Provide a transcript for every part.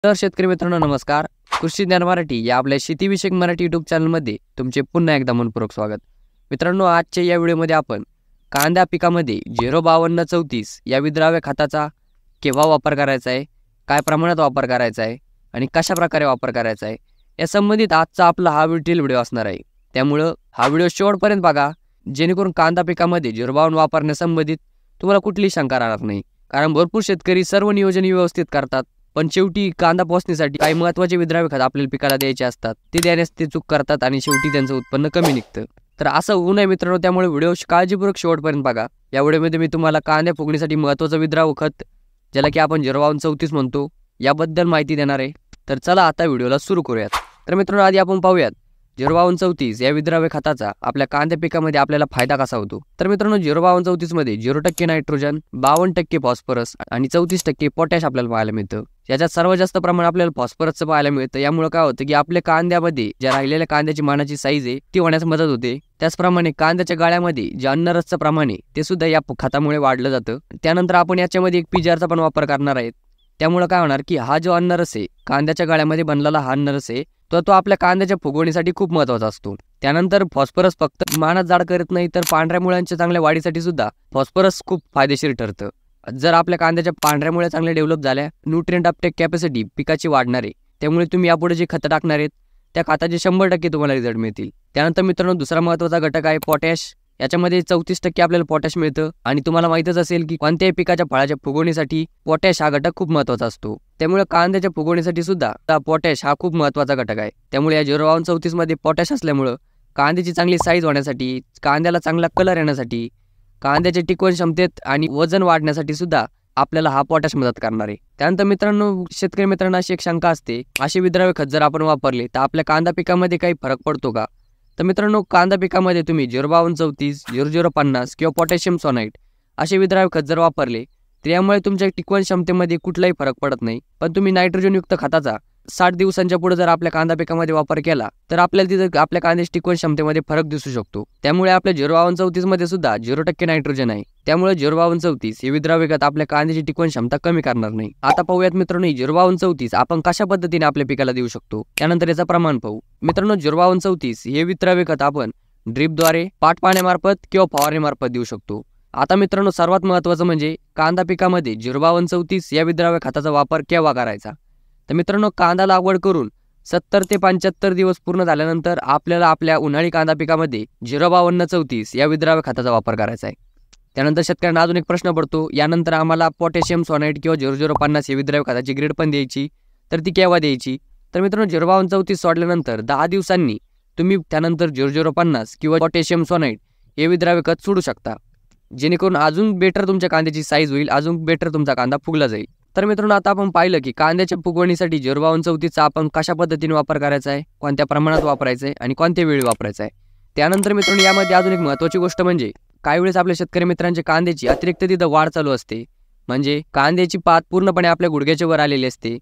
तर शेतकरी मित्रांनो नमस्कार. कृषी ज्ञान मराठी या आपल्या शेतीविषयक मराठी यूट्यूब चॅनलमध्ये तुमचे पुन्हा एकदा मनपूर्वक स्वागत. मित्रांनो, आजच्या या व्हिडिओमध्ये आपण कांदा पिकामध्ये 05234 या विद्राव्य खताचा केव्हा वापर करायचा आहे, काय प्रमाणात वापर करायचा आहे आणि कशा प्रकारे वापर करायचा आहे या संबंधित आजचा आपला हा डिटेल व्हिडिओ असणार आहे. त्यामुळं हा व्हिडिओ शेवटपर्यंत बघा, जेणेकरून कांदा पिकामध्ये 052 वापरण्यासंबंधित तुम्हाला कुठलीही शंका राहणार नाही. कारण भरपूर शेतकरी सर्व नियोजन व्यवस्थित करतात, पण शेवटी कांदा पोहोचण्यासाठी काही महत्त्वाचे विद्राव्य खत आपल्याला पिकाला द्यायचे असतात, ते देण्यास ते चूक करतात आणि शेवटी त्यांचं उत्पन्न कमी निघतं. तर असं होऊ नये मित्रांनो, त्यामुळे व्हिडिओ काळजीपूर्वक शेवटपर्यंत बघा. या व्हिडिओमध्ये मी तुम्हाला कांद्या फुगणीसाठी महत्त्वाचं विद्राव्य खत, ज्याला की आपण 05234 म्हणतो, याबद्दल माहिती देणार आहे. तर चला आता व्हिडिओला सुरू करूयात. तर मित्रांनो, आधी आपण पाहूयात 05234 या विद्राव्य खताचा आपल्या कांद्या पिकामध्ये आपल्याला फायदा कसा होतो. तर मित्रांनो, 05234 मध्ये 0% नायट्रोजन, 52% फॉस्फरस आणि 34% पोटॅश आपल्याला पाहायला मिळतं. याच्यात सर्वात जास्त प्रमाण आपल्याला फॉस्फरसचं पाहायला मिळतं. यामुळे काय होतं की आपल्या कांद्यामध्ये ज्या राहिलेल्या कांद्याची मानाची साईज आहे ती होण्यास मदत होते. त्याचप्रमाणे कांद्याच्या गाळ्यामध्ये जे अन्नरसचं प्रमाण आहे ते सुद्धा या खतामुळे वाढलं जातं. त्यानंतर आपण याच्यामध्ये एक PGRचा पण वापर करणार आहेत. त्यामुळे काय होणार की हा जो अन्नरस आहे, कांद्याच्या गाळ्यामध्ये बनलेला हा अन्नरस आहे, तो आपल्या कांद्याच्या फुगवणीसाठी खूप महत्त्वाचा असतो. त्यानंतर फॉस्फरस फक्त मानात जाड करत नाही, तर पांढऱ्या मुळ्यांच्या चांगल्या वाढीसाठी सुद्धा फॉस्फरस खूप फायदेशीर ठरतं. जर आपल्या कांद्याच्या पांढऱ्या मुळ्या चांगल्या डेव्हलप झाल्या, न्यूट्रिएंट अपटेक कॅपॅसिटी पिकाची वाढणार आहे. त्यामुळे तुम्ही यापुढे जे खतं टाकणार आहेत त्या खताचे 100% तुम्हाला रिझल्ट मिळतील. त्यानंतर मित्रांनो, दुसरा महत्त्वाचा घटक आहे पोटॅश. याच्यामध्ये 34% आपल्याला पोटॅश मिळतं आणि तुम्हाला माहितच असेल की कोणत्याही पिकाच्या फळाच्या फुगवणीसाठी पोटॅश हा घटक खूप महत्त्वाचा असतो. त्यामुळे कांद्याच्या फुगवणीसाठी सुद्धा पोटॅश हा खूप महत्त्वाचा घटक आहे. त्यामुळे या 05234 मध्ये पोटॅश असल्यामुळं कांद्याची चांगली साईज होण्यासाठी, कांद्याला चांगला कलर येण्यासाठी, कांद्याच्या टिकवण क्षमतेत आणि वजन वाढण्यासाठी सुद्धा आपल्याला हा पोटॅश मदत करणार आहे. त्यानंतर मित्रांनो, शेतकरी मित्रांना अशी एक शंका असते, असे विद्राव्य खत जर आपण वापरले तर आपल्या कांदा पिकामध्ये काही फरक पडतो का? तर मित्रांनो, कांदा पिकामध्ये तुम्ही 05234, 0050 किंवा पोटॅशियम सोनाइट असे विद्राव्य खत जर वापरले तर यामुळे तुमच्या टिकवण क्षमतेमध्ये कुठलाही फरक पडत नाही. पण तुम्ही नायट्रोजनयुक्त खताचा 60 दिवसांच्या पुढे जर आपल्या कांदा पिकामध्ये वापर केला तर आपल्याला तिथं आपल्या कांद्याची टिकवण क्षमतेमध्ये फरक दिसू शकतो. त्यामुळे आपल्या 05234 मध्ये सुद्धा 0% नायट्रोजन आहे. त्यामुळे 05234 हे विद्राव्य खत आपल्या कांद्याची टिकवण क्षमता कमी करणार नाही. आता पाहूयात मित्रांनो, 05234 आपण कशा पद्धतीने आपल्या पिकाला देऊ शकतो, त्यानंतर याचं प्रमाण पाहू. मित्रांनो, 05234 हे विद्राव्य खत आपण ड्रीपद्वारे, पाट पाण्यामार्फत किंवा फवारणीमार्फत देऊ शकतो. आता मित्रांनो, सर्वात महत्त्वाचं म्हणजे कांदा पिकामध्ये 05234 या विद्राव्य खताचा वापर केव्हा करायचा. तर मित्रांनो, कांदा लागवड करून 70 ते 75 दिवस पूर्ण झाल्यानंतर आपल्याला आपल्या उन्हाळी कांदा पिकामध्ये 05234 या विद्राव्य खताचा वापर करायचा आहे. त्यानंतर शेतकऱ्यांना अजून एक प्रश्न पडतो, यानंतर आम्हाला पोटॅशियम सोनाइट किंवा 0050 हे विद्राव्य खताची ग्रेड पण द्यायची, तर ती केव्हा द्यायची. तर मित्रांनो, 05234 सोडल्यानंतर 10 दिवसांनी तुम्ही त्यानंतर 0050 किंवा पोटॅशियम सोनाइट हे विद्राव्य खत सोडू शकता, जेणेकरून अजून बेटर तुमच्या कांद्याची साईज होईल, अजून बेटर तुमचा कांदा फुगला जाईल. तर मित्रांनो, आता आपण पाहिलं की कांद्याच्या फुगवणीसाठी 05234चा आपण कशा पद्धतीने वापर करायचा आहे, कोणत्या प्रमाणात वापरायचा आहे आणि कोणत्या वेळी वापरायचा आहे. त्यानंतर मित्रांनो, यामध्ये अजून एक महत्त्वाची गोष्ट म्हणजे काही वेळेस आपल्या शेतकरी मित्रांच्या कांद्याची अतिरिक्त तिथं वाढ चालू असते, म्हणजे कांद्याची पात पूर्णपणे आपल्या गुडघ्याच्या वर आलेली असते,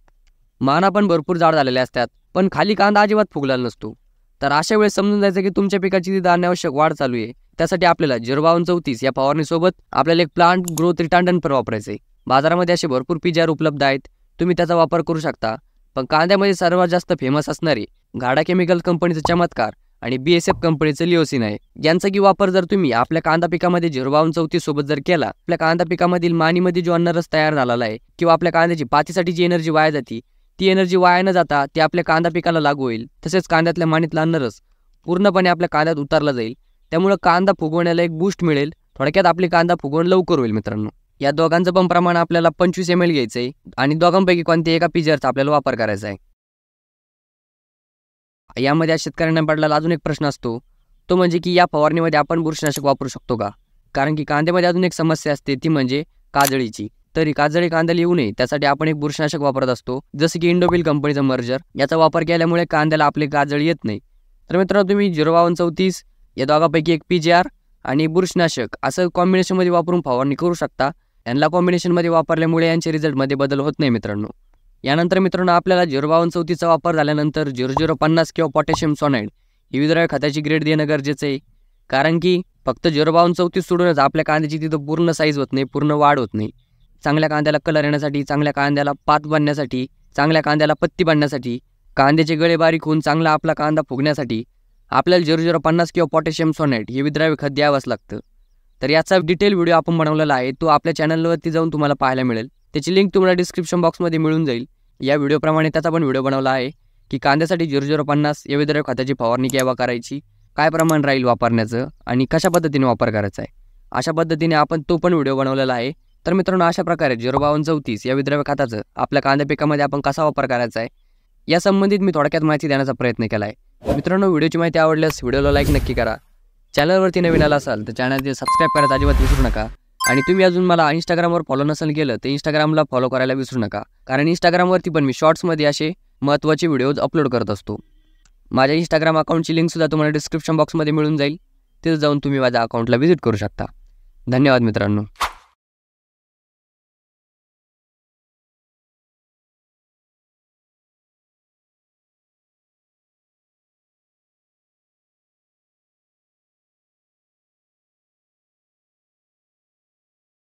माना पण भरपूर जाड झालेले असतात, पण खाली कांदा अजिबात फुगलेला नसतो. तर अशा वेळेस समजून जायचं की तुमच्या पिकाची तिथं अनावश्यक वाढ चालू आहे. त्यासाठी आपल्याला 05234 या फवारणीसोबत आपल्याला एक प्लांट ग्रोथ रिटार्डंट पण वापरायचं आहे. बाजारामध्ये असे भरपूर PGR उपलब्ध आहेत, तुम्ही त्याचा वापर करू शकता. पण कांद्यामध्ये सर्वात जास्त फेमस असणारी घाडा केमिकल कंपनीचं चमत्कार आणि BSF कंपनीचं लिओसिन आहे. यांचा की वापर जर तुम्ही आपल्या कांदा पिकामध्ये 05234 सोबत जर केला, आपल्या कांदा पिकामधील मानीमध्ये जो अन्नरस तयार झालेला आहे किंवा आपल्या कांद्याची पातीसाठी जी एनर्जी वाया जाते, ती एनर्जी वाया न जाता ती आपल्या कांदा पिकाला लागू होईल. तसेच कांद्यातल्या मानीतला अन्नरस पूर्णपणे आपल्या कांद्यात उतरला जाईल. त्यामुळे कांदा फुगवण्याला एक बूस्ट मिळेल. थोडक्यात आपली कांदा फुगवण लवकर होईल. मित्रांनो, या दोघांचं पण प्रमाण आपल्याला 25 ml घ्यायचं आहे आणि दोघांपैकी कोणत्या एका PGRचा आपल्याला वापर करायचा आहे. यामध्ये शेतकऱ्यांना पडलेला अजून एक प्रश्न असतो, तो म्हणजे की या फवारणीमध्ये आपण बुरशीनाशक वापरू शकतो का. कारण की कांद्यामध्ये अजून एक समस्या असते, ती म्हणजे काजळीची. तरी काजळी कांद्याला येऊ नये त्यासाठी आपण एक बुरशीनाशक वापरत असतो, जसं की इंडोबिल कंपनीचं मर्जर. याचा वापर केल्यामुळे कांद्याला आपली काजळी येत नाही. तर मित्रांनो, तुम्ही 05234 या दोघांपैकी एक PGR आणि बुरशीनाशक असं कॉम्बिनेशनमध्ये वापरून फवारणी करू शकता. यांना कॉम्बिनेशनमध्ये वापरल्यामुळे यांच्या रिझल्टमध्ये बदल होत नाही मित्रांनो. यानंतर मित्रांनो, आपल्याला 05234चा वापर झाल्यानंतर 0050 किंवा पोटॅशियम सोनाइट ही विद्राव्य खताची ग्रेड देणं गरजेचं आहे. कारण की फक्त 05234 सोडूनच आपल्या कांद्याची तिथं पूर्ण साईज होत नाही, पूर्ण वाढ होत नाही. चांगल्या कांद्याला कलर येण्यासाठी, चांगल्या कांद्याला पात बनण्यासाठी चांगल्या कांद्याला पत्ती बांधण्यासाठी, कांद्याचे गळे बारीक होऊन चांगला आपला कांदा फुगण्यासाठी आपल्याला 0050 किंवा पोटॅशियम सोनेट हे विद्राव्य खत द्यावंच लागतं. तर याचा डिटेल व्हिडिओ आपण बनवलेला आहे, तो आपल्या चॅनलवरती जाऊन तुम्हाला पाहायला मिळेल. त्याची लिंक तुम्हाला डिस्क्रिप्शन बॉक्समध्ये मिळून जाईल. या व्हिडिओप्रमाणे त्याचा पण व्हिडिओ बनवला आहे की कांद्यासाठी 0050 या विद्राव्य खताची फवारणी केव्हा करायची, काय प्रमाण राहील वापरण्याचं आणि कशा पद्धतीने वापर करायचा आहे, अशा पद्धतीने आपण तो पण व्हिडिओ बनवलेला आहे. तर मित्रांनो, अशा प्रकारे 05234 या विद्राव्य खताचं आपल्या कांदा पिकामध्ये आपण कसा वापर करायचा आहे या संबंधित मी थोडक्यात माहिती देण्याचा प्रयत्न केला आहे. मित्रांनो, व्हिडिओची माहिती आवडल्यास व्हिडिओला लाईक नक्की करा. चॅनलवरती नवीन आला असाल तर चॅनलचे सबस्क्राईब करायला अजिबात विसरू नका. आणि तुम्ही अजून मला इंस्टाग्रामवर फॉलो नसेल केलं तर इंस्टाग्रामला फॉलो करायला विसरू नका, कारण इंस्टाग्रामवरती पण मी शॉर्ट्समध्ये असे महत्त्वाचे व्हिडिओज अपलोड करत असतो. माझ्या इंस्टाग्राम अकाउंटची लिंकसुद्धा तुम्हाला डिस्क्रिप्शन बॉक्समध्ये मिळून जाईल. तिथे जाऊन तुम्ही माझ्या अकाउंटला व्हिजिट करू शकता. धन्यवाद मित्रांनो.